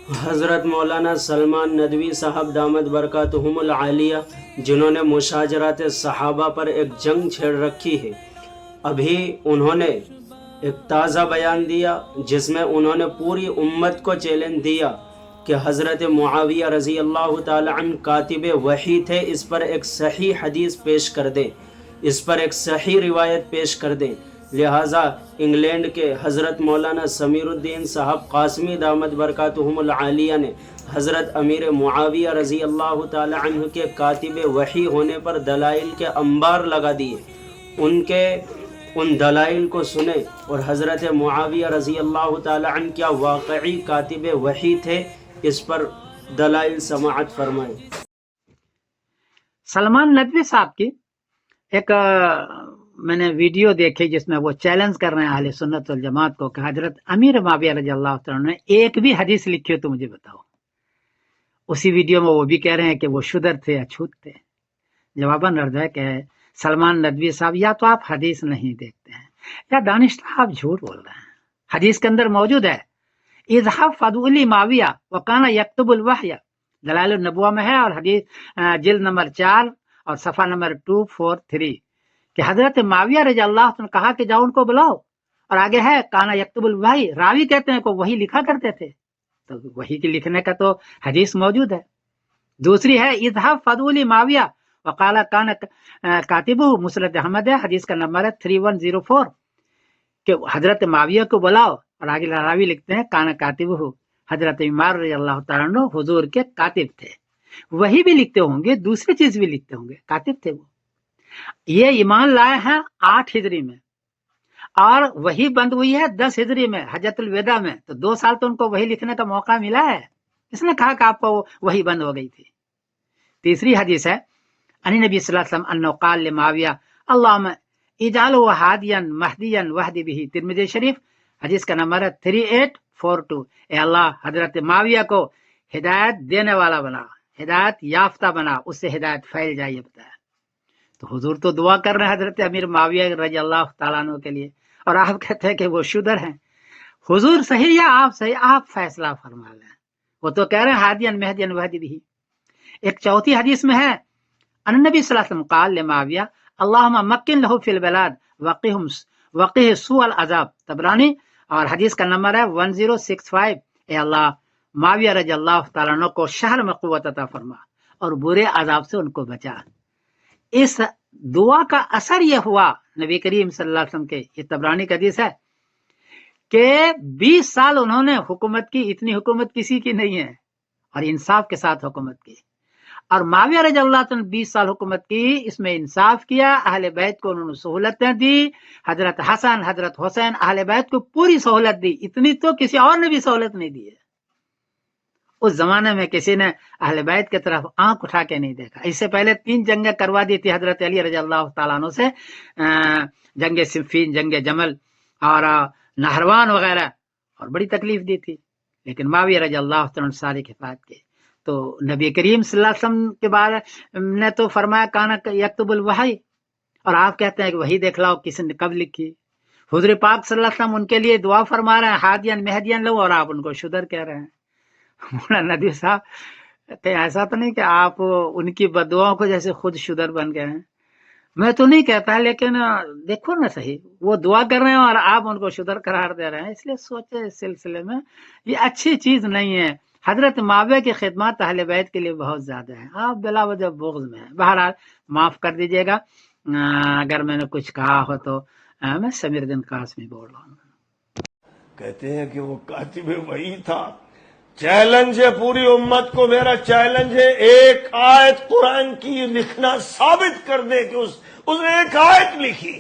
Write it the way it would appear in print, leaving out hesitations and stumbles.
حضرت مولانا سلمان ندوی صاحب دامت برکاتہم العالیہ، جنہوں نے مشاجرات صحابہ پر ایک جنگ چھیڑ رکھی ہے، ابھی انہوں نے ایک تازہ بیان دیا جس میں انہوں نے پوری امت کو چیلنج دیا کہ حضرت معاویہ رضی اللہ تعالی عنہ کاتب وحی تھے، اس پر ایک صحیح حدیث پیش کر دیں، اس پر ایک صحیح روایت پیش کر دیں۔ لہٰذا انگلینڈ کے حضرت مولانا سمیر الدین صاحب قاسمی دامت برکاتہم العالیہ نے حضرت امیر معاویہ رضی اللہ تعالی عنہ کے کاتب وحی ہونے پر دلائل کے انبار لگا دیے۔ ان دلائل کو سنیں اور حضرت معاویہ رضی اللہ تعالی عنہ کیا واقعی کاتب وحی تھے، اس پر دلائل سماعت فرمائیں۔ سلمان ندوی صاحب کی ایک میں نے ویڈیو دیکھی جس میں وہ چیلنج کر رہے ہیں اہل سنت والجماعت کو کہ حضرت امیر معاویہ رضی اللہ تعالیٰ نے ایک بھی حدیث لکھی ہو تو مجھے بتاؤ۔ اسی ویڈیو میں وہ بھی کہہ رہے ہیں کہ وہ شدر تھے یا چھوت تھے۔ جواباً عرض ہے کہ سلمان ندوی صاحب یا تو آپ حدیث نہیں دیکھتے ہیں یا دانشور آپ جھوٹ بول رہے ہیں۔ حدیث کے اندر موجود ہے اذهب فدعوا لی معاویہ وکان یکتب الوحی، دلائل النبوہ میں ہے، اور حدیث جلد نمبر 4 اور صفحہ نمبر 243 کہ حضرت معاویہ رضی اللہ عنہ نے کہا کہ جاؤ ان کو بلاؤ، اور آگے ہے کانا یکتب الوحی، راوی کہتے ہیں کہ وہی لکھا کرتے تھے، تو وہی کے لکھنے کا تو حدیث موجود ہے۔ دوسری ہے اذهب فدعوا لی معاویہ وقال کان کاتبہ، مسند احمد ہے، حدیث کا نمبر ہے 3104 کہ حضرت معاویہ کو بلاؤ، اور آگے راوی لکھتے ہیں کان کاتبہ، حضرت عمر رضی اللہ تعالیٰ عنہ حضور کے کاتب تھے۔ وہی بھی لکھتے ہوں گے، دوسری چیز بھی لکھتے ہوں گے، کاتب تھے وہ۔ یہ ایمان لائے ہیں 8 ہجری میں، اور وہی بند ہوئی ہے 10 ہجری میں حجۃ الوداع میں، تو 2 سال تو ان کو وہی لکھنے کا موقع ملا ہے۔ اس نے کہا کہ آپ کو وہی بند ہو گئی تھی۔ تیسری حدیث ہے ان نبی صلی اللہ علیہ وسلم انه قال لمعاویہ اللہم اجعلہ ہادیا مہدیا واہد بہ، ترمذی شریف حدیث کا نمبر ہے 3842، اے اللہ حضرت معاویہ کو ہدایت دینے والا بنا، ہدایت یافتہ بنا، اس سے ہدایت پھیل جائے، یہ بتایا۔ تو حضور تو دعا کر رہے ہیں حضرت امیر معاویہ رضی اللہ تعالیٰ عنہ کے لیے، اور آپ کہتے ہیں کہ وہ شدر ہیں۔ حضور صحیح یا آپ صحیح؟ آپ فیصلہ فرما لیں۔ وہ تو کہہ رہے ہیں ہادین مہدین وحدی بھی۔ ایک چوتھی حدیث میں ہے ان نبی صلی اللہ علیہ وسلم قال لمعاویہ اللہم مکن لہ فی البلاد وقہ سوء العذاب، طبرانی، اور حدیث کا نمبر ہے 1065، اے اللہ معاویہ رضی اللہ تعالیٰ عنہ کو شہر میں قوت عطا فرما اور برے عذاب سے ان کو بچا۔ اس دعا کا اثر یہ ہوا نبی کریم صلی اللہ علیہ وسلم کے، یہ طبرانی کا حدیث ہے، کہ 20 سال انہوں نے حکومت کی، اتنی حکومت کسی کی نہیں ہے، اور انصاف کے ساتھ حکومت کی۔ اور معاویہ رضی اللہ عنہ 20 سال حکومت کی، اس میں انصاف کیا، اہل بیت کو انہوں نے سہولتیں دی، حضرت حسن حضرت حسین اہل بیت کو پوری سہولت دی، اتنی تو کسی اور نے بھی سہولت نہیں دی ہے۔ اس زمانے میں کسی نے اہل بیت کی طرف آنکھ اٹھا کے نہیں دیکھا۔ اس سے پہلے 3 جنگیں کروا دی تھی حضرت علی رضی اللہ تعالیٰ عنہ سے، جنگ صفین، جنگ جمل اور نہروان وغیرہ، اور بڑی تکلیف دی تھی، لیکن معاویہ رضی اللہ عنہ ساری کفایت کی۔ تو نبی کریم صلی اللہ علیہ وسلم کے بارے نے تو فرمایا کانا یکتب الوحی، اور آپ کہتے ہیں کہ وہی دیکھ لاؤ کسی نے کب لکھی۔ حضور پاک صلی اللہ علیہ وسلم ان کے لیے دعا فرما رہے ہیں ہادین مہدین لو، اور آپ ان کو شدر کہہ رہے ہیں۔ مولانا ندوی صاحب کہ ایسا تو نہیں کہ آپ ان کی بددعاؤں کو جیسے خود شدر بن گئے ہیں؟ میں تو نہیں کہتا، لیکن دیکھو نا صحیح، وہ دعا کر رہے ہیں اور آپ ان کو شدر قرار دے رہے ہیں، اس لیے سوچے اس سلسلے میں یہ اچھی چیز نہیں ہے۔ حضرت معاویہ کی خدمات اہل بیت کے لیے بہت زیادہ ہیں، آپ بلا وجہ بغض میں ہیں۔ بہرحال معاف کر دیجیے گا اگر میں نے کچھ کہا ہو تو، میں سمیر الدین قاسمی بول رہا ہوں۔ کہتے ہیں کہ وہ کاتب وہی تھا۔ چیلنج ہے پوری امت کو، میرا چیلنج ہے ایک آیت قرآن کی لکھنا ثابت کر دے کہ اس نے ایک آیت لکھی۔